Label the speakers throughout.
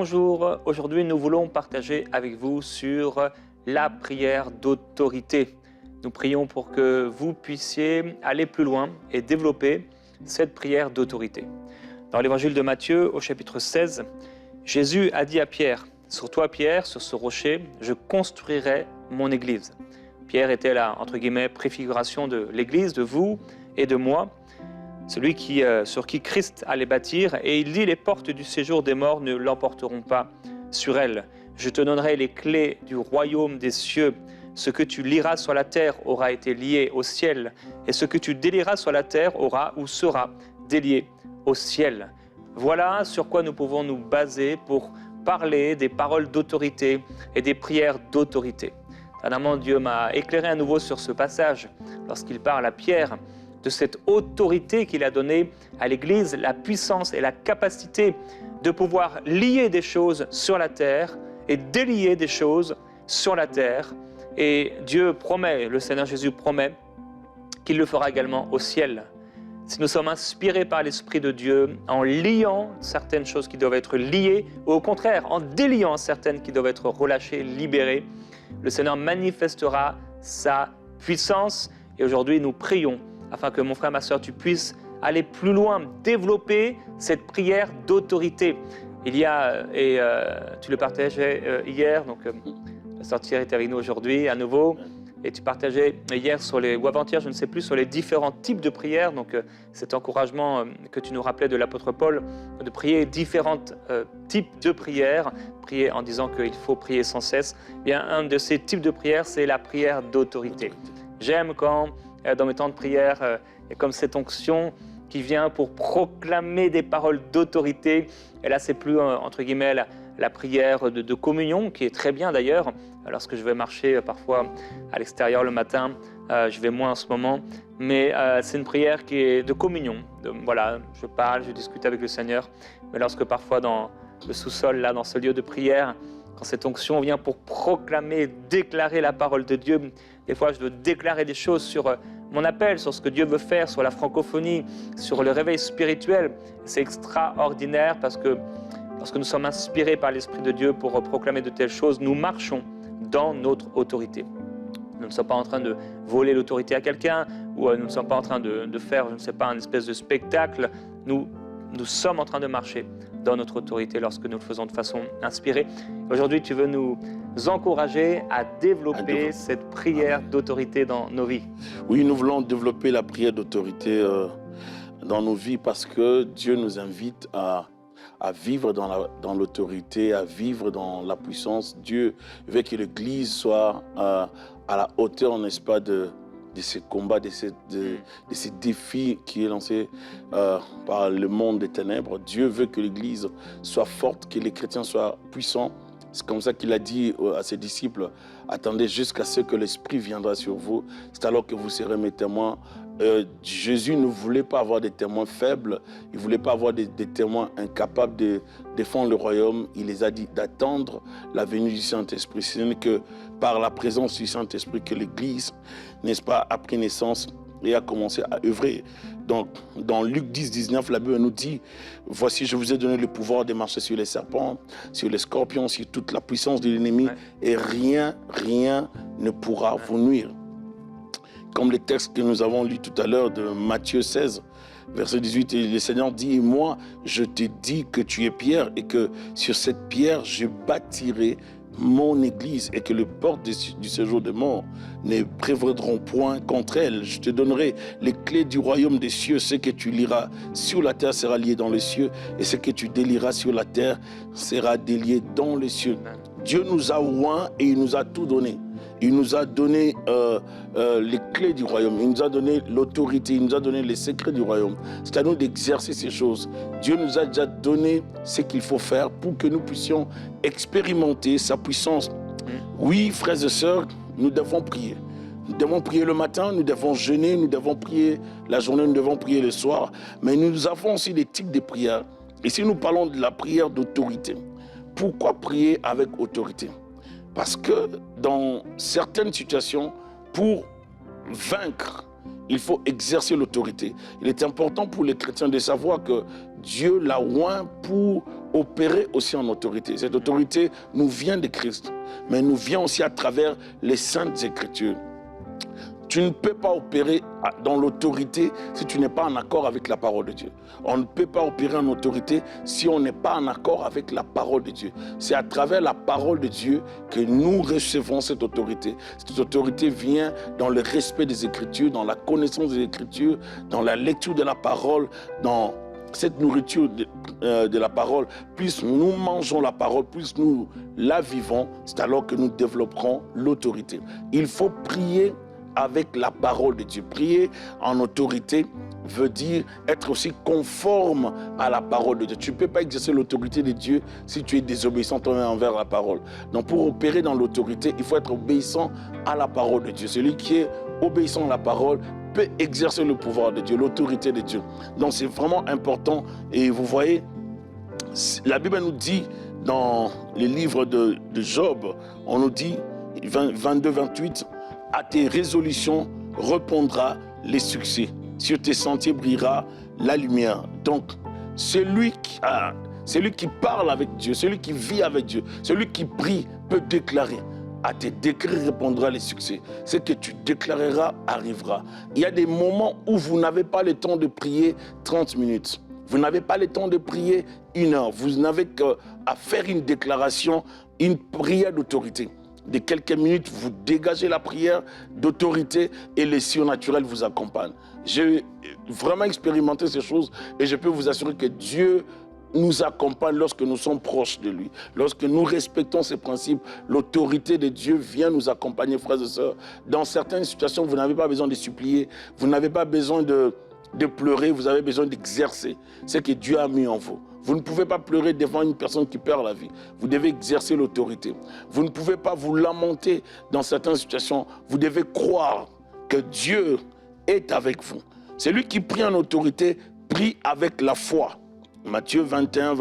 Speaker 1: Bonjour, aujourd'hui nous voulons partager avec vous sur la prière d'autorité. Nous prions pour que vous puissiez aller plus loin et développer cette prière d'autorité. Dans l'évangile de Matthieu, au chapitre 16, Jésus a dit à Pierre, « Sur toi Pierre, sur ce rocher, je construirai mon église. » Pierre était la, entre guillemets, préfiguration de l'église, de vous et de moi, celui sur qui Christ allait bâtir, et il dit « Les portes du séjour des morts ne l'emporteront pas sur elle. Je te donnerai les clés du royaume des cieux. Ce que tu liras sur la terre aura été lié au ciel, et ce que tu délieras sur la terre aura ou sera délié au ciel. » Voilà sur quoi nous pouvons nous baser pour parler des paroles d'autorité et des prières d'autorité. Dernièrement, Dieu m'a éclairé à nouveau sur ce passage lorsqu'il parle à Pierre de cette autorité qu'il a donnée à l'Église, la puissance et la capacité de pouvoir lier des choses sur la terre et délier des choses sur la terre. Et Dieu promet, le Seigneur Jésus promet, qu'il le fera également au ciel. Si nous sommes inspirés par l'Esprit de Dieu en liant certaines choses qui doivent être liées, ou au contraire, en déliant certaines qui doivent être relâchées, libérées, le Seigneur manifestera sa puissance. Et aujourd'hui, nous prions afin que mon frère, ma soeur, tu puisses aller plus loin, développer cette prière d'autorité. Il y a, et tu le partageais hier, donc la sœur Thierry est avec nous aujourd'hui à nouveau, et tu partageais hier ou avant-hier, je ne sais plus, sur les différents types de prières, donc cet encouragement que tu nous rappelais de l'apôtre Paul, de prier différents types de prières, prier en disant qu'il faut prier sans cesse. Eh bien, un de ces types de prières, c'est la prière d'autorité. J'aime quand, dans mes temps de prière, il y a comme cette onction qui vient pour proclamer des paroles d'autorité. Et là, c'est plus, entre guillemets, la prière de communion, qui est très bien d'ailleurs. Lorsque je vais marcher parfois à l'extérieur le matin, je vais moins en ce moment, mais c'est une prière qui est de communion. Voilà, je parle, je discute avec le Seigneur, mais lorsque parfois dans le sous-sol, là, dans ce lieu de prière, quand cette onction vient pour proclamer, déclarer la parole de Dieu, des fois je veux déclarer des choses sur mon appel, sur ce que Dieu veut faire, sur la francophonie, sur le réveil spirituel. C'est extraordinaire parce que lorsque nous sommes inspirés par l'Esprit de Dieu pour proclamer de telles choses, nous marchons dans notre autorité. Nous ne sommes pas en train de voler l'autorité à quelqu'un, ou nous ne sommes pas en train de faire, je ne sais pas, une espèce de spectacle. Nous sommes en train de marcher dans notre autorité lorsque nous le faisons de façon inspirée. Aujourd'hui, tu veux nous encourager à développer cette prière d'autorité dans nos vies.
Speaker 2: Oui, nous voulons développer la prière d'autorité dans nos vies parce que Dieu nous invite à vivre dans l'autorité, à vivre dans la puissance. Dieu veut que l'Église soit à la hauteur, n'est-ce pas, de ces combats, de ces défis qui est lancé par le monde des ténèbres. Dieu veut que l'Église soit forte, que les chrétiens soient puissants. C'est comme ça qu'il a dit à ses disciples, « Attendez jusqu'à ce que l'Esprit viendra sur vous. C'est alors que vous serez mes témoins. » Jésus ne voulait pas avoir des témoins faibles. Il ne voulait pas avoir des témoins incapables de défendre le royaume. Il les a dit d'attendre la venue du Saint-Esprit. Ce n'est que par la présence du Saint-Esprit que l'Église, n'est-ce pas, a pris naissance et a commencé à œuvrer. Donc, dans Luc 10, 19, la Bible nous dit « Voici, je vous ai donné le pouvoir de marcher sur les serpents, sur les scorpions, sur toute la puissance de l'ennemi, et rien ne pourra vous nuire. » Comme les textes que nous avons lus tout à l'heure de Matthieu 16, verset 18, et le Seigneur dit « Moi, je te dis que tu es Pierre, et que sur cette pierre, je bâtirai mon église, et que les portes du séjour des morts ne prévaudront point contre elle. Je te donnerai les clés du royaume des cieux. Ce que tu liras sur la terre sera lié dans les cieux, et ce que tu délieras sur la terre sera délié dans les cieux. » Dieu nous a oints et il nous a tout donné. Il nous a donné les clés du royaume, il nous a donné l'autorité, il nous a donné les secrets du royaume. C'est à nous d'exercer ces choses. Dieu nous a déjà donné ce qu'il faut faire pour que nous puissions expérimenter sa puissance. Oui, frères et sœurs, nous devons prier. Nous devons prier le matin, nous devons jeûner, nous devons prier la journée, nous devons prier le soir. Mais nous avons aussi des types de prières. Et si nous parlons de la prière d'autorité, pourquoi prier avec autorité? Parce que dans certaines situations, pour vaincre, il faut exercer l'autorité. Il est important pour les chrétiens de savoir que Dieu l'a oint pour opérer aussi en autorité. Cette autorité nous vient de Christ, mais nous vient aussi à travers les Saintes Écritures. Tu ne peux pas opérer dans l'autorité si tu n'es pas en accord avec la parole de Dieu. On ne peut pas opérer en autorité si on n'est pas en accord avec la parole de Dieu. C'est à travers la parole de Dieu que nous recevons cette autorité. Cette autorité vient dans le respect des Écritures, dans la connaissance des Écritures, dans la lecture de la parole, dans cette nourriture de la parole. Plus nous mangeons la parole, plus nous la vivons, c'est alors que nous développerons l'autorité. Il faut prier avec la parole de Dieu. Prier en autorité veut dire être aussi conforme à la parole de Dieu. Tu ne peux pas exercer l'autorité de Dieu si tu es désobéissant toi-même envers la parole. Donc pour opérer dans l'autorité, il faut être obéissant à la parole de Dieu. Celui qui est obéissant à la parole peut exercer le pouvoir de Dieu, l'autorité de Dieu. Donc c'est vraiment important. Et vous voyez, la Bible nous dit dans les livres de Job, on nous dit 22-28, à tes résolutions répondra les succès. Sur tes sentiers brillera la lumière. Donc, celui qui parle avec Dieu, celui qui vit avec Dieu, celui qui prie peut déclarer. À tes décrets répondra les succès. Ce que tu déclareras arrivera. Il y a des moments où vous n'avez pas le temps de prier 30 minutes. Vous n'avez pas le temps de prier 1 heure. Vous n'avez qu'à faire une déclaration, une prière d'autorité. De quelques minutes, vous dégagez la prière d'autorité et le surnaturel vous accompagne. J'ai vraiment expérimenté ces choses et je peux vous assurer que Dieu nous accompagne lorsque nous sommes proches de lui. Lorsque nous respectons ces principes, l'autorité de Dieu vient nous accompagner, frères et sœurs. Dans certaines situations, vous n'avez pas besoin de supplier, vous n'avez pas besoin de pleurer, vous avez besoin d'exercer ce que Dieu a mis en vous. Vous ne pouvez pas pleurer devant une personne qui perd la vie. Vous devez exercer l'autorité. Vous ne pouvez pas vous lamenter dans certaines situations. Vous devez croire que Dieu est avec vous. Celui qui prie en autorité, prie avec la foi. Matthieu 21,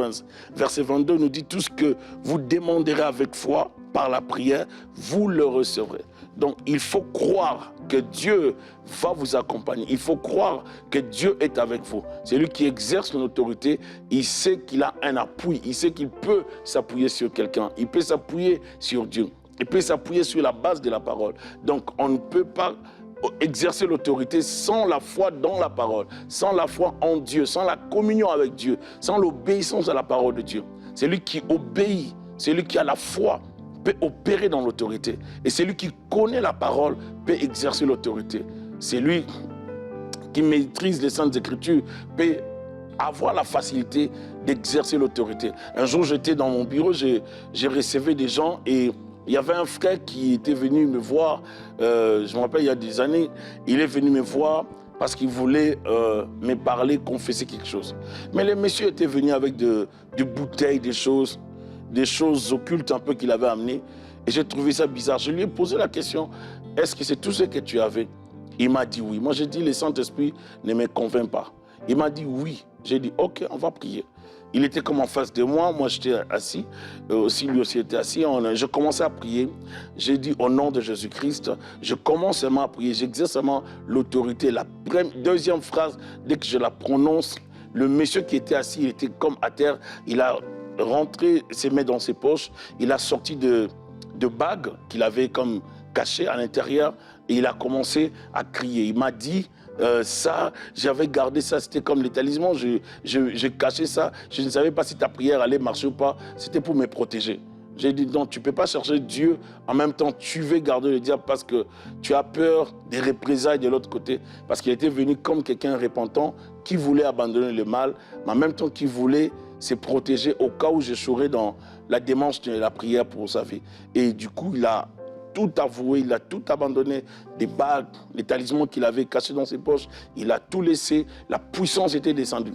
Speaker 2: verset 22 nous dit « Tout ce que vous demanderez avec foi par la prière, vous le recevrez. » Donc, il faut croire que Dieu va vous accompagner. Il faut croire que Dieu est avec vous. Celui qui exerce l'autorité, il sait qu'il a un appui. Il sait qu'il peut s'appuyer sur quelqu'un. Il peut s'appuyer sur Dieu. Il peut s'appuyer sur la base de la parole. Donc, on ne peut pas exercer l'autorité sans la foi dans la parole, sans la foi en Dieu, sans la communion avec Dieu, sans l'obéissance à la parole de Dieu. Celui qui obéit, celui qui a la foi, peut opérer dans l'autorité. Et celui qui connaît la parole peut exercer l'autorité. Celui qui maîtrise les Saintes Écritures peut avoir la facilité d'exercer l'autorité. Un jour, j'étais dans mon bureau, j'ai reçu des gens et il y avait un frère qui était venu me voir, je me rappelle il y a des années, il est venu me voir parce qu'il voulait me parler, confesser quelque chose. Mais le monsieur était venu avec des bouteilles, des choses occultes un peu qu'il avait amenées. Et j'ai trouvé ça bizarre. Je lui ai posé la question, est-ce que c'est tout ce que tu avais? Il m'a dit oui. Moi j'ai dit, le Saint-Esprit ne me convainc pas. Il m'a dit oui. J'ai dit, ok, on va prier. Il était comme en face de moi, moi j'étais assis, lui aussi était assis. Je commençais à prier. J'ai dit au nom de Jésus-Christ, je commence seulement à prier, j'exerce seulement l'autorité. La deuxième phrase, dès que je la prononce, le monsieur qui était assis, il était comme à terre, il a rentré ses mains dans ses poches, il a sorti de bagues qu'il avait comme cachées à l'intérieur et il a commencé à crier. Il m'a dit, ça, j'avais gardé ça, c'était comme les talismans, j'ai caché ça, je ne savais pas si ta prière allait marcher ou pas, c'était pour me protéger. J'ai dit non, tu ne peux pas chercher Dieu, en même temps tu veux garder le diable parce que tu as peur des représailles de l'autre côté, parce qu'il était venu comme quelqu'un repentant qui voulait abandonner le mal, mais en même temps qui voulait se protéger au cas où j'échouerais dans la démarche de la prière pour sa vie. Et du coup, il a tout avoué, il a tout abandonné, des bagues, les talismans qu'il avait cachés dans ses poches, il a tout laissé, la puissance était descendue.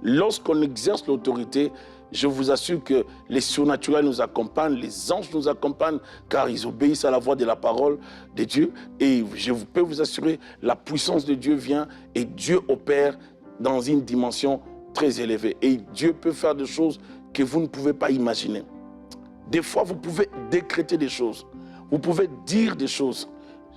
Speaker 2: Lorsqu'on exerce l'autorité, je vous assure que les surnaturels nous accompagnent, les anges nous accompagnent, car ils obéissent à la voix de la parole de Dieu. Et je peux vous assurer, la puissance de Dieu vient et Dieu opère dans une dimension très élevée. Et Dieu peut faire des choses que vous ne pouvez pas imaginer. Des fois, vous pouvez décréter des choses. Vous pouvez dire des choses.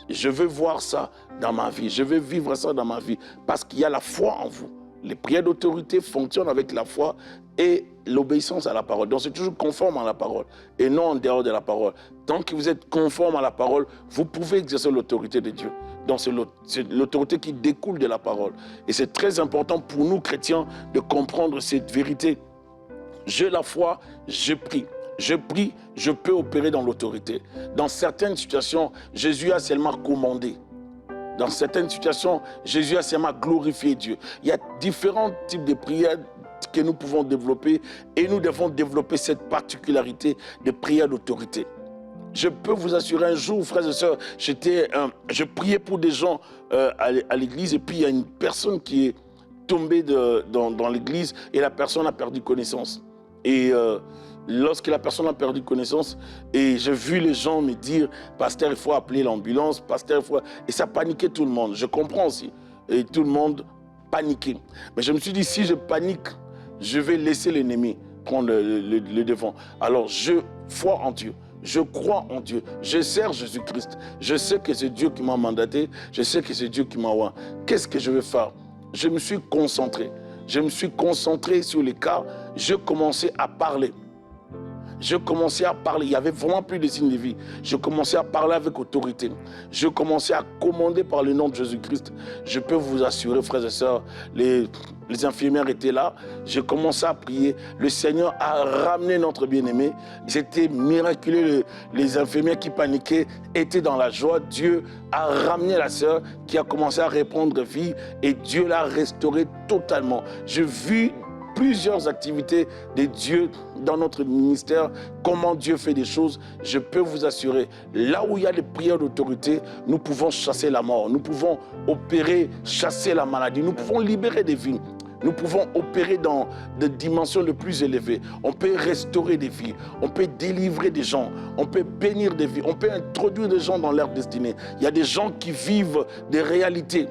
Speaker 2: Je veux voir ça dans ma vie. Je veux vivre ça dans ma vie. Parce qu'il y a la foi en vous. Les prières d'autorité fonctionnent avec la foi et l'obéissance à la parole. Donc c'est toujours conforme à la parole et non en dehors de la parole. Tant que vous êtes conforme à la parole, vous pouvez exercer l'autorité de Dieu. Donc c'est l'autorité qui découle de la parole. Et c'est très important pour nous chrétiens de comprendre cette vérité. J'ai la foi, je prie. Je prie, je peux opérer dans l'autorité. Dans certaines situations, Jésus a seulement commandé. Dans certaines situations, Jésus a seulement glorifié Dieu. Il y a différents types de prières que nous pouvons développer et nous devons développer cette particularité de prière d'autorité. Je peux vous assurer, un jour, frères et sœurs, je priais pour des gens à l'église et puis il y a une personne qui est tombée dans l'église et la personne a perdu connaissance. Et lorsque la personne a perdu connaissance, et j'ai vu les gens me dire, pasteur, il faut appeler l'ambulance, pasteur, il faut... Et ça paniquait tout le monde, je comprends aussi. Et tout le monde paniquait. Mais je me suis dit, si je panique, je vais laisser l'ennemi prendre le devant. Alors, je crois en Dieu. Je crois en Dieu. Je sers Jésus-Christ. Je sais que c'est Dieu qui m'a mandaté. Je sais que c'est Dieu qui m'a envoyé. Qu'est-ce que je vais faire? Je me suis concentré. Je me suis concentré sur les cas. Je commençais à parler. Je commençais à parler. Il n'y avait vraiment plus de signes de vie. Je commençais à parler avec autorité. Je commençais à commander par le nom de Jésus-Christ. Je peux vous assurer, frères et sœurs, les infirmières étaient là. Je commençais à prier. Le Seigneur a ramené notre bien-aimé. C'était miraculeux. Les infirmières qui paniquaient étaient dans la joie. Dieu a ramené la sœur qui a commencé à reprendre vie et Dieu l'a restaurée totalement. J'ai vu plusieurs activités de Dieu dans notre ministère, comment Dieu fait des choses. Je peux vous assurer, là où il y a des prières d'autorité, nous pouvons chasser la mort, nous pouvons opérer, chasser la maladie, nous pouvons libérer des vies. Nous pouvons opérer dans des dimensions les plus élevées. On peut restaurer des vies, on peut délivrer des gens, on peut bénir des vies, on peut introduire des gens dans leur destinée. Il y a des gens qui vivent des réalités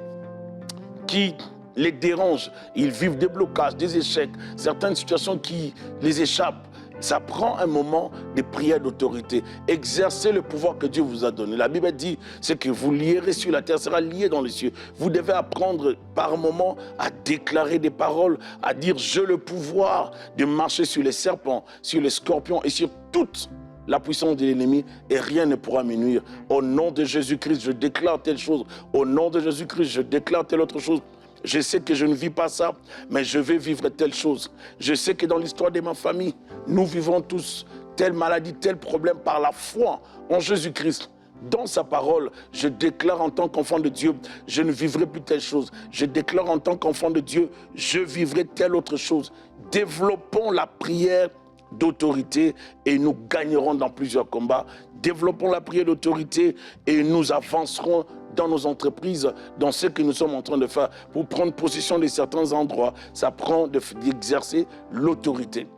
Speaker 2: qui les dérangent. Ils vivent des blocages, des échecs, certaines situations qui les échappent. Ça prend un moment de prière d'autorité. Exercez le pouvoir que Dieu vous a donné. La Bible dit, c'est que vous lierez sur la terre, sera lié dans les cieux. Vous devez apprendre par moment à déclarer des paroles, à dire, j'ai le pouvoir de marcher sur les serpents, sur les scorpions et sur toute la puissance de l'ennemi et rien ne pourra me nuire. Au nom de Jésus-Christ, je déclare telle chose. Au nom de Jésus-Christ, je déclare telle autre chose. Je sais que je ne vis pas ça, mais je vais vivre telle chose. Je sais que dans l'histoire de ma famille, nous vivons tous telle maladie, tel problème par la foi en Jésus-Christ. Dans sa parole, je déclare en tant qu'enfant de Dieu, je ne vivrai plus telle chose. Je déclare en tant qu'enfant de Dieu, je vivrai telle autre chose. Développons la prière d'autorité et nous gagnerons dans plusieurs combats. Développons la prière d'autorité et nous avancerons dans nos entreprises, dans ce que nous sommes en train de faire. Pour prendre possession de certains endroits, ça prend d'exercer l'autorité.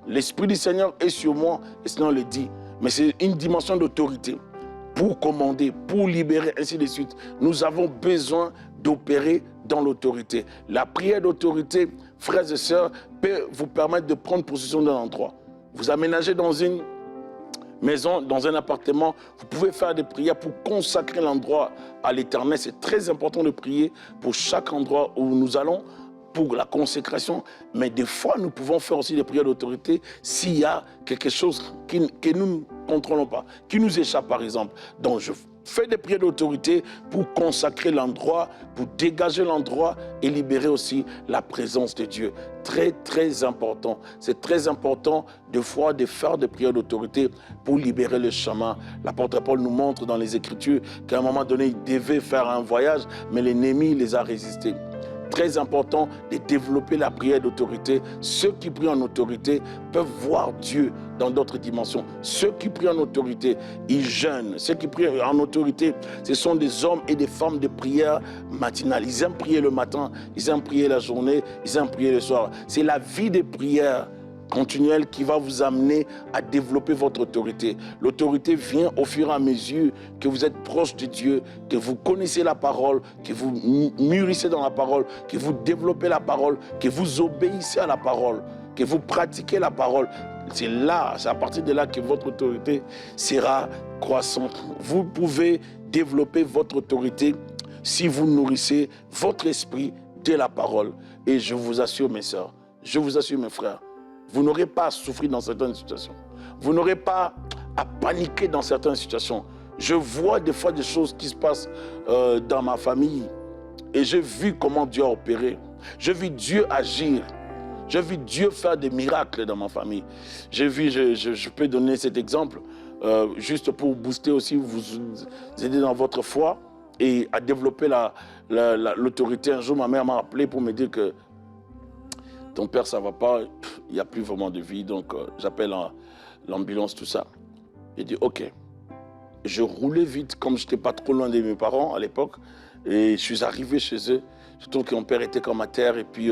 Speaker 2: L'Esprit du Seigneur est sur moi, et Seigneur le dit, mais c'est une dimension d'autorité. Pour commander, pour libérer, ainsi de suite. Nous avons besoin d'opérer dans l'autorité. La prière d'autorité, frères et sœurs, peut vous permettre de prendre possession d'un endroit. Vous aménagez dans une maison, dans un appartement, vous pouvez faire des prières pour consacrer l'endroit à l'Éternel. C'est très important de prier pour chaque endroit où nous allons, pour la consécration. Mais des fois, nous pouvons faire aussi des prières d'autorité s'il y a quelque chose que nous ne contrôlons pas, qui nous échappe par exemple. Donc je fais des prières d'autorité pour consacrer l'endroit, pour dégager l'endroit et libérer aussi la présence de Dieu. Très, très important. C'est très important de faire des prières d'autorité pour libérer le chemin. L'apôtre Paul nous montre dans les Écritures qu'à un moment donné, il devait faire un voyage, mais l'ennemi les a résistés. Très important de développer la prière d'autorité. Ceux qui prient en autorité peuvent voir Dieu dans d'autres dimensions. Ceux qui prient en autorité, ils jeûnent. Ceux qui prient en autorité, ce sont des hommes et des femmes de prière matinale. Ils aiment prier le matin, ils aiment prier la journée, ils aiment prier le soir. C'est la vie de prière continuelle qui va vous amener à développer votre autorité. L'autorité vient au fur et à mesure que vous êtes proche de Dieu, que vous connaissez la parole, que vous mûrissez dans la parole, que vous développez la parole, que vous obéissez à la parole, que vous pratiquez la parole. C'est là, c'est à partir de là que votre autorité sera croissante. Vous pouvez développer votre autorité si vous nourrissez votre esprit de la parole. Et je vous assure, mes sœurs, je vous assure, mes frères, Vous n'aurez pas à souffrir dans certaines situations. Vous n'aurez pas à paniquer dans certaines situations. Je vois des fois des choses qui se passent dans ma famille et j'ai vu comment Dieu a opéré. J'ai vu Dieu agir. J'ai vu Dieu faire des miracles dans ma famille. J'ai vu, je peux donner cet exemple, juste pour booster aussi, vous aider dans votre foi et à développer l'autorité. Un jour, ma mère m'a appelé pour me dire que ton père, ça ne va pas, il n'y a plus vraiment de vie, donc j'appelle l'ambulance, tout ça. J'ai dit, OK. Je roulais vite, comme je n'étais pas trop loin de mes parents à l'époque, et je suis arrivé chez eux. Je trouve que mon père était comme à terre, et puis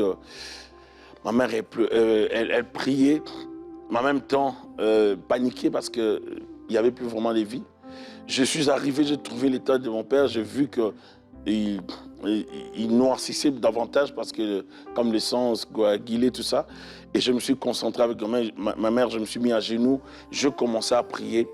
Speaker 2: ma mère, elle priait, mais en même temps paniquée parce qu'il n'y avait plus vraiment de vie. Je suis arrivé, j'ai trouvé l'état de mon père, j'ai vu qu'il noircissait davantage parce que comme le sang se coagulait, tout ça. Et je me suis concentré avec ma mère, je me suis mis à genoux, je commençais à prier.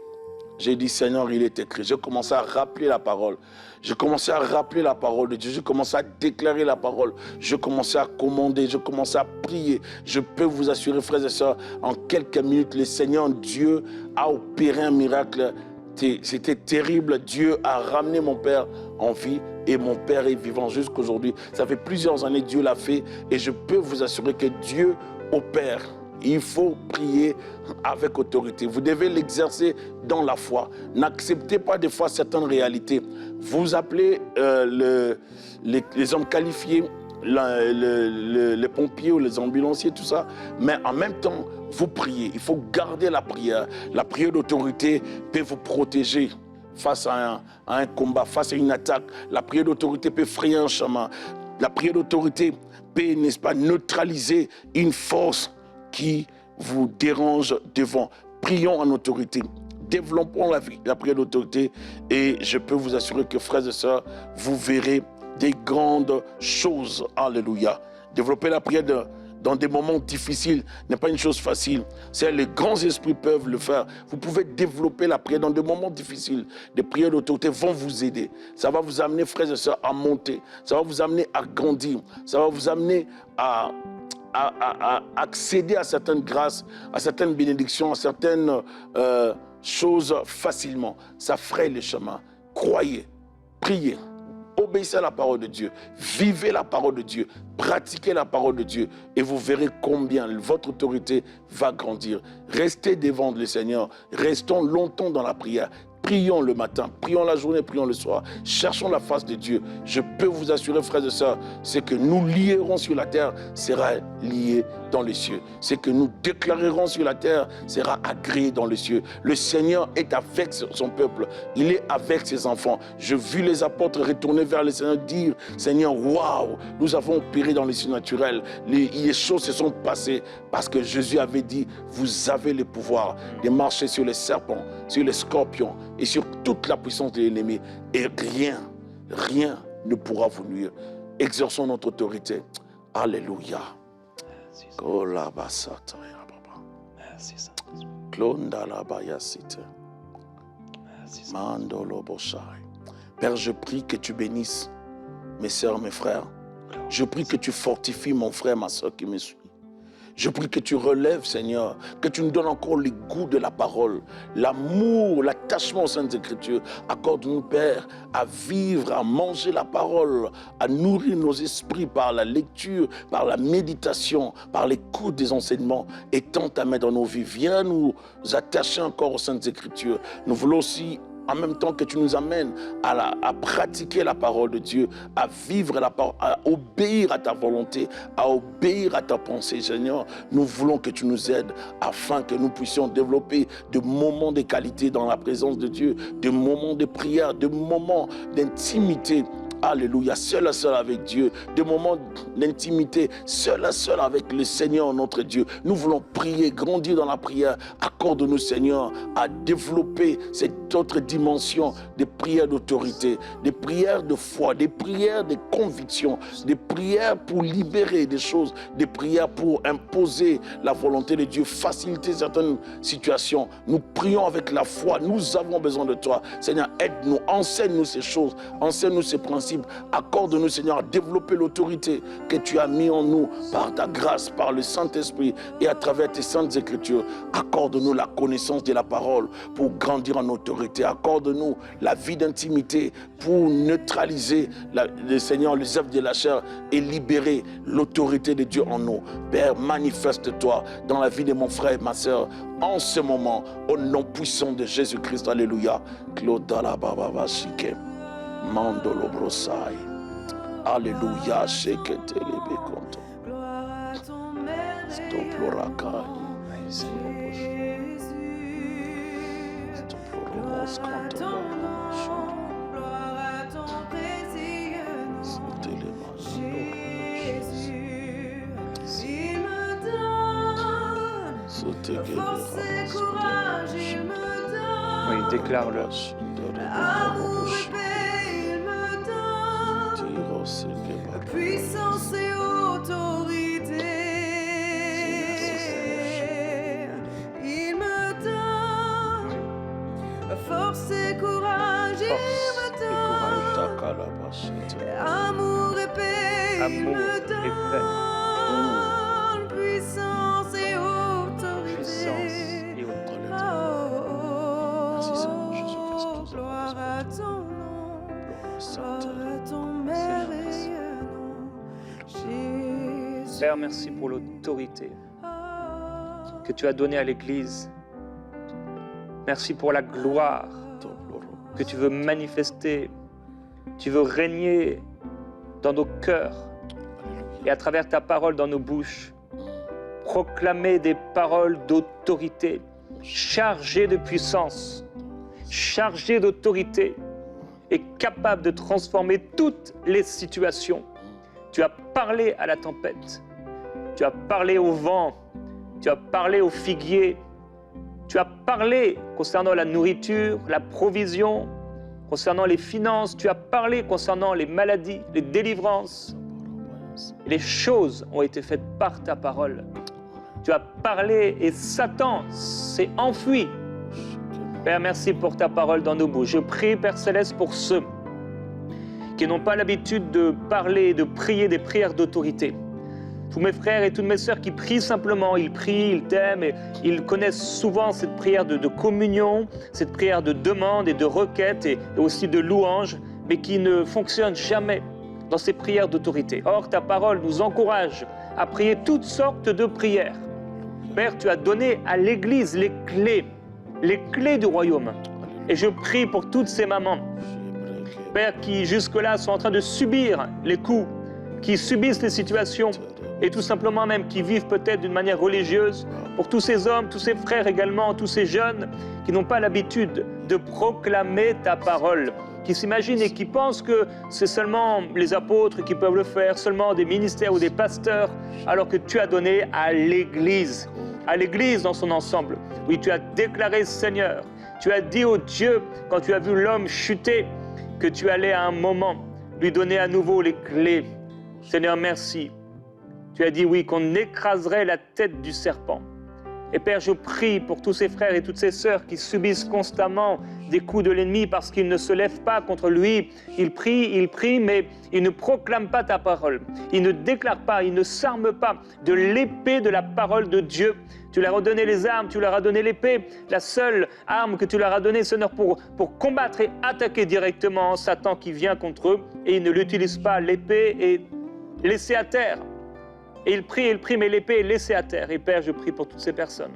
Speaker 2: J'ai dit, Seigneur, il est écrit. J'ai commencé à rappeler la parole. J'ai commencé à rappeler la parole de Dieu. J'ai commencé à déclarer la parole. J'ai commencé à commander. J'ai commencé à prier. Je peux vous assurer, frères et sœurs, en quelques minutes, le Seigneur Dieu a opéré un miracle. C'était terrible. Dieu a ramené mon père en vie et mon père est vivant jusqu'aujourd'hui. Ça fait plusieurs années que Dieu l'a fait et je peux vous assurer que Dieu opère. Il faut prier avec autorité. Vous devez l'exercer dans la foi. N'acceptez pas des fois certaines réalités. Vous appelez les hommes qualifiés, les pompiers ou les ambulanciers, tout ça. Mais en même temps, vous priez. Il faut garder la prière. La prière d'autorité peut vous protéger face à un combat, face à une attaque. La prière d'autorité peut frayer un chemin. La prière d'autorité peut, n'est-ce pas, neutraliser une force qui vous dérange devant. Prions en autorité. Développons la prière d'autorité et je peux vous assurer que, frères et sœurs, vous verrez des grandes choses. Alléluia. Développer la prière dans des moments difficiles n'est pas une chose facile. Les grands esprits peuvent le faire. Vous pouvez développer la prière dans des moments difficiles. Des prières d'autorité vont vous aider. Ça va vous amener, frères et sœurs, à monter. Ça va vous amener à grandir. Ça va vous amener à accéder à certaines grâces, à certaines bénédictions, à certaines choses facilement. Ça fraye le chemin. Croyez, priez, obéissez à la parole de Dieu, vivez la parole de Dieu, pratiquez la parole de Dieu et vous verrez combien votre autorité va grandir. Restez devant le Seigneur, restons longtemps dans la prière. Prions le matin, prions la journée, prions le soir. Cherchons la face de Dieu. Je peux vous assurer, frères et sœurs, ce que nous lierons sur la terre sera lié dans les cieux. Ce que nous déclarerons sur la terre sera agréé dans les cieux. Le Seigneur est avec son peuple. Il est avec ses enfants. Je vis les apôtres retourner vers le Seigneur dire, Seigneur, waouh, nous avons opéré dans les cieux naturels. Les choses se sont passées parce que Jésus avait dit, vous avez le pouvoir de marcher sur les serpents, sur les scorpions et sur toute la puissance de l'ennemi. Et rien ne pourra vous nuire. Exerçons notre autorité. Alléluia.
Speaker 1: Merci,
Speaker 2: Père, je prie que tu bénisses mes sœurs, mes frères. Je prie que tu fortifies mon frère, ma soeur qui me suit. Je prie que tu relèves, Seigneur, que tu nous donnes encore le goût de la parole, l'amour, l'attachement aux Saintes Écritures. Accorde-nous, Père, à vivre, à manger la parole, à nourrir nos esprits par la lecture, par la méditation, par l'écoute des enseignements. Étends ta main dans nos vies. Viens nous attacher encore aux Saintes Écritures. Nous voulons aussi, en même temps que tu nous amènes à pratiquer la parole de Dieu, à vivre la parole, à obéir à ta volonté, à obéir à ta pensée, Seigneur. Nous voulons que tu nous aides afin que nous puissions développer de moments de qualité dans la présence de Dieu, de moments de prière, de moments d'intimité. Alléluia, seul à seul avec Dieu, des moments d'intimité, seul à seul avec le Seigneur notre Dieu. Nous voulons prier, grandir dans la prière. Accorde-nous, Seigneur, à développer cette toute autre dimension des prières d'autorité, des prières de foi, des prières de conviction, des prières pour libérer des choses, des prières pour imposer la volonté de Dieu, faciliter certaines situations. Nous prions avec la foi, nous avons besoin de toi. Seigneur, aide-nous, enseigne-nous ces choses, enseigne-nous ces principes, accorde-nous, Seigneur, à développer l'autorité que tu as mis en nous par ta grâce, par le Saint-Esprit et à travers tes saintes Écritures. Accorde-nous la connaissance de la parole pour grandir en autorité. Accorde-nous la vie d'intimité pour neutraliser, le Seigneur, les œuvres de la chair et libérer l'autorité de Dieu en nous. Père, manifeste-toi dans la vie de mon frère et ma sœur en ce moment, au nom puissant de Jésus-Christ. Alléluia. Claudala Baba Shike. Mandolo Brosai. Alléluia. Shekete Lebe Konto. Stoploraka. Stoploromos Kanto.
Speaker 3: Force et courage, il me donne.
Speaker 1: Oui, déclare-le.
Speaker 3: Amour et paix, il me donne. Puissance et autorité, il me donne. Force et courage, il me donne. Amour et paix, il
Speaker 1: Amour
Speaker 3: me
Speaker 1: et paix.
Speaker 3: donne. Puissance et autorité.
Speaker 1: Puissance et autorité.
Speaker 2: Merci Seigneur Jésus-Christ.
Speaker 3: Oh, gloire à ton nom, gloire à ton merveilleux nom, Jésus.
Speaker 1: Père, merci pour l'autorité que tu as donnée à l'Église. Merci pour la gloire que tu veux manifester. Tu veux régner dans nos cœurs et à travers ta parole dans nos bouches. Proclamer des paroles d'autorité, chargées de puissance, chargées d'autorité et capables de transformer toutes les situations. Tu as parlé à la tempête, tu as parlé au vent, tu as parlé au figuier, tu as parlé concernant la nourriture, la provision, concernant les finances, tu as parlé concernant les maladies, les délivrances. Les choses ont été faites par ta parole. Tu as parlé et Satan s'est enfui. Père, merci pour ta parole dans nos bouches. Je prie, Père Céleste, pour ceux qui n'ont pas l'habitude de parler, de prier des prières d'autorité. Tous mes frères et toutes mes sœurs qui prient simplement, ils prient, ils t'aiment et ils connaissent souvent cette prière de communion, cette prière de demande et de requête et aussi de louange, mais qui ne fonctionnent jamais dans ces prières d'autorité. Or, ta parole nous encourage à prier toutes sortes de prières. Père, tu as donné à l'Église les clés du royaume. Et je prie pour toutes ces mamans, Père, qui jusque-là sont en train de subir les coups, qui subissent les situations, et tout simplement même qui vivent peut-être d'une manière religieuse, pour tous ces hommes, tous ces frères également, tous ces jeunes qui n'ont pas l'habitude de proclamer ta parole, qui s'imaginent et qui pensent que c'est seulement les apôtres qui peuvent le faire, seulement des ministères ou des pasteurs, alors que tu as donné à l'Église dans son ensemble. Oui, tu as déclaré, Seigneur, tu as dit au Dieu, quand tu as vu l'homme chuter, que tu allais à un moment lui donner à nouveau les clés. Seigneur, merci. Tu as dit, oui, qu'on écraserait la tête du serpent. Et Père, je prie pour tous ces frères et toutes ces sœurs qui subissent constamment des coups de l'ennemi parce qu'ils ne se lèvent pas contre lui. Ils prient, mais ils ne proclament pas ta parole. Ils ne déclarent pas, ils ne s'arment pas de l'épée de la parole de Dieu. Tu leur as donné les armes, tu leur as donné l'épée. La seule arme que tu leur as donnée, Seigneur, pour combattre et attaquer directement Satan qui vient contre eux. Et ils ne l'utilisent pas, l'épée est laissée à terre. Et il prie, mais l'épée est laissée à terre. Et Père, je prie pour toutes ces personnes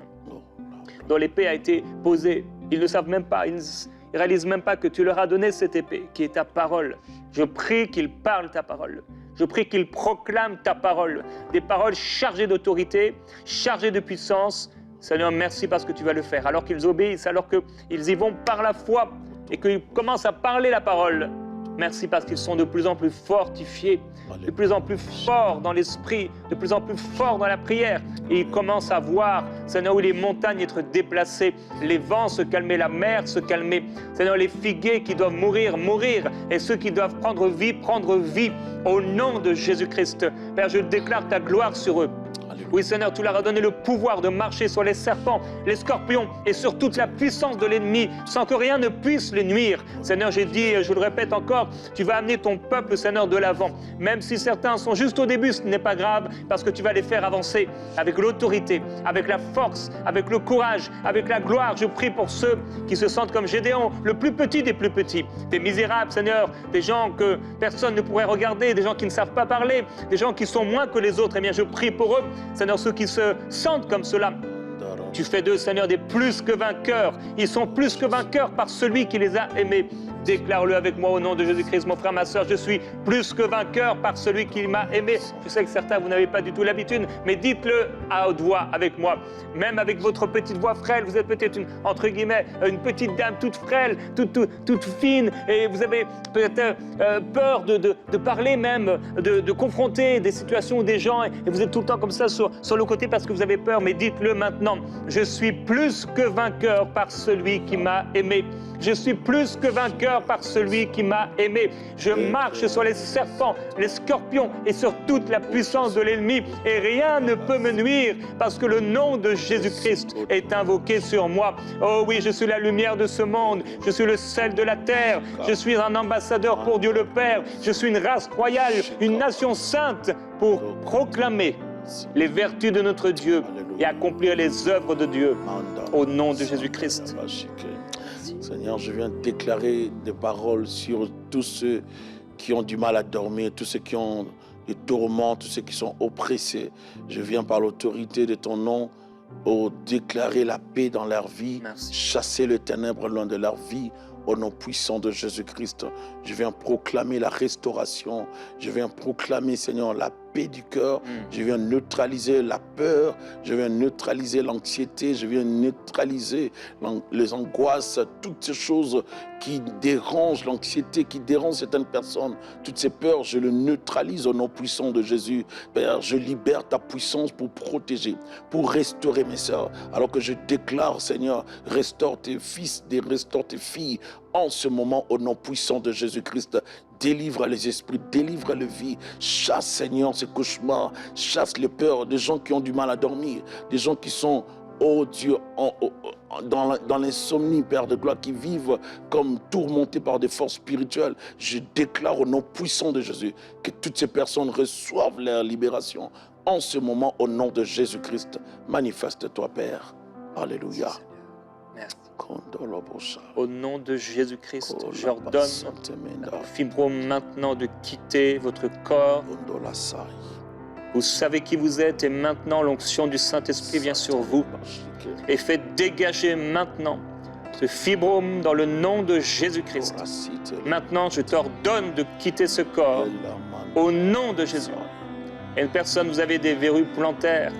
Speaker 1: dont l'épée a été posée. Ils ne savent même pas, ils ne réalisent même pas que tu leur as donné cette épée, qui est ta parole. Je prie qu'ils parlent ta parole. Je prie qu'ils proclament ta parole. Des paroles chargées d'autorité, chargées de puissance. Seigneur, merci parce que tu vas le faire. Alors qu'ils obéissent, alors qu'ils y vont par la foi et qu'ils commencent à parler la parole. Merci parce qu'ils sont de plus en plus fortifiés, de plus en plus forts dans l'esprit, de plus en plus forts dans la prière. Et ils commencent à voir, Seigneur, où les montagnes être déplacées, les vents se calmer, la mer se calmer. Seigneur, les figuiers qui doivent mourir, mourir, et ceux qui doivent prendre vie, au nom de Jésus-Christ. Père, je déclare ta gloire sur eux. Oui, Seigneur, tu leur as donné le pouvoir de marcher sur les serpents, les scorpions et sur toute la puissance de l'ennemi, sans que rien ne puisse les nuire. Seigneur, j'ai dit, je le répète encore, tu vas amener ton peuple, Seigneur, de l'avant. Même si certains sont juste au début, ce n'est pas grave, parce que tu vas les faire avancer avec l'autorité, avec la force, avec le courage, avec la gloire. Je prie pour ceux qui se sentent comme Gédéon, le plus petit des plus petits, des misérables, Seigneur, des gens que personne ne pourrait regarder, des gens qui ne savent pas parler, des gens qui sont moins que les autres. Eh bien, je prie pour eux, Seigneur, ceux qui se sentent comme cela. Tu fais d'eux, Seigneur, des plus que vainqueurs. Ils sont plus que vainqueurs par celui qui les a aimés. Déclare-le avec moi au nom de Jésus-Christ, mon frère, ma soeur. Je suis plus que vainqueur par celui qui m'a aimé. Je sais que certains, vous n'avez pas du tout l'habitude, mais dites-le à haute voix avec moi. Même avec votre petite voix frêle, vous êtes peut-être entre guillemets, une petite dame toute frêle, toute fine, et vous avez peut-être peur de parler même, de confronter des situations ou des gens, et vous êtes tout le temps comme ça sur le côté parce que vous avez peur, mais dites-le maintenant. Je suis plus que vainqueur par celui qui m'a aimé. Je suis plus que vainqueur par celui qui m'a aimé. Je marche sur les serpents, les scorpions et sur toute la puissance de l'ennemi. Et rien ne peut me nuire parce que le nom de Jésus-Christ est invoqué sur moi. Oh oui, je suis la lumière de ce monde. Je suis le sel de la terre. Je suis un ambassadeur pour Dieu le Père. Je suis une race royale, une nation sainte pour proclamer les vertus de notre Dieu et accomplir les œuvres de Dieu au nom de Jésus-Christ.
Speaker 2: Seigneur, je viens déclarer des paroles sur tous ceux qui ont du mal à dormir, tous ceux qui ont des tourments, tous ceux qui sont oppressés. Je viens par l'autorité de ton nom déclarer la paix dans leur vie, chasser le ténèbre loin de leur vie. Au nom puissant de Jésus-Christ, je viens proclamer la restauration. Je viens proclamer, Seigneur, la paix du cœur. Je viens neutraliser la peur. Je viens neutraliser l'anxiété. Je viens neutraliser les angoisses, toutes ces choses qui dérangent l'anxiété, qui dérangent certaines personnes. Toutes ces peurs, je les neutralise au nom puissant de Jésus. Père, je libère ta puissance pour protéger, pour restaurer mes sœurs. Alors que je déclare, Seigneur, restaure tes fils, restaure tes filles. En ce moment, au nom puissant de Jésus-Christ, délivre les esprits, délivre les vies. Chasse, Seigneur, ces cauchemars, chasse les peurs des gens qui ont du mal à dormir, des gens qui sont, oh Dieu, dans l'insomnie, Père de gloire, qui vivent comme tourmentés par des forces spirituelles. Je déclare au nom puissant de Jésus que toutes ces personnes reçoivent leur libération. En ce moment, au nom de Jésus-Christ, manifeste-toi, Père. Alléluia.
Speaker 1: Merci. Au nom de Jésus-Christ, j'ordonne à fibrome maintenant de quitter votre corps. Vous savez qui vous êtes et maintenant l'onction du Saint-Esprit vient sur vous et fait dégager maintenant ce fibrome dans le nom de Jésus-Christ. Maintenant, je t'ordonne de quitter ce corps au nom de Jésus. Et une personne, vous avez des verrues plantaires.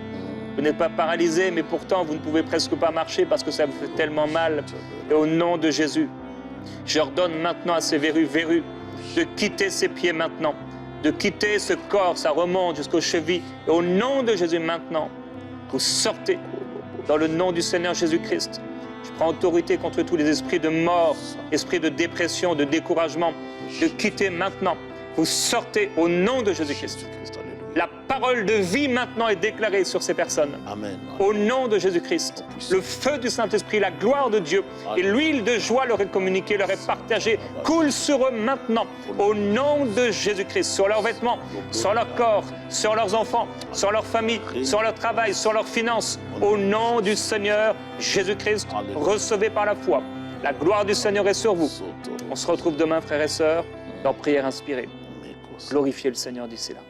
Speaker 1: Vous n'êtes pas paralysé, mais pourtant vous ne pouvez presque pas marcher parce que ça vous fait tellement mal. Et au nom de Jésus, j'ordonne maintenant à ces verrues de quitter ses pieds maintenant, de quitter ce corps, ça remonte jusqu'aux chevilles. Et au nom de Jésus maintenant, vous sortez dans le nom du Seigneur Jésus-Christ. Je prends autorité contre tous les esprits de mort, esprits de dépression, de découragement, de quitter maintenant. Vous sortez au nom de Jésus-Christ. La parole de vie maintenant est déclarée sur ces personnes.
Speaker 2: Amen.
Speaker 1: Au nom de Jésus-Christ, le feu du Saint-Esprit, la gloire de Dieu et l'huile de joie leur est communiquée, leur est partagée, coule sur eux maintenant. Au nom de Jésus-Christ, sur leurs vêtements, sur leur corps, sur leurs enfants, sur leur famille, sur leur travail, sur leurs finances. Au nom du Seigneur Jésus-Christ, recevez par la foi. La gloire du Seigneur est sur vous. On se retrouve demain, frères et sœurs, dans Prière inspirée. Glorifiez le Seigneur d'ici là.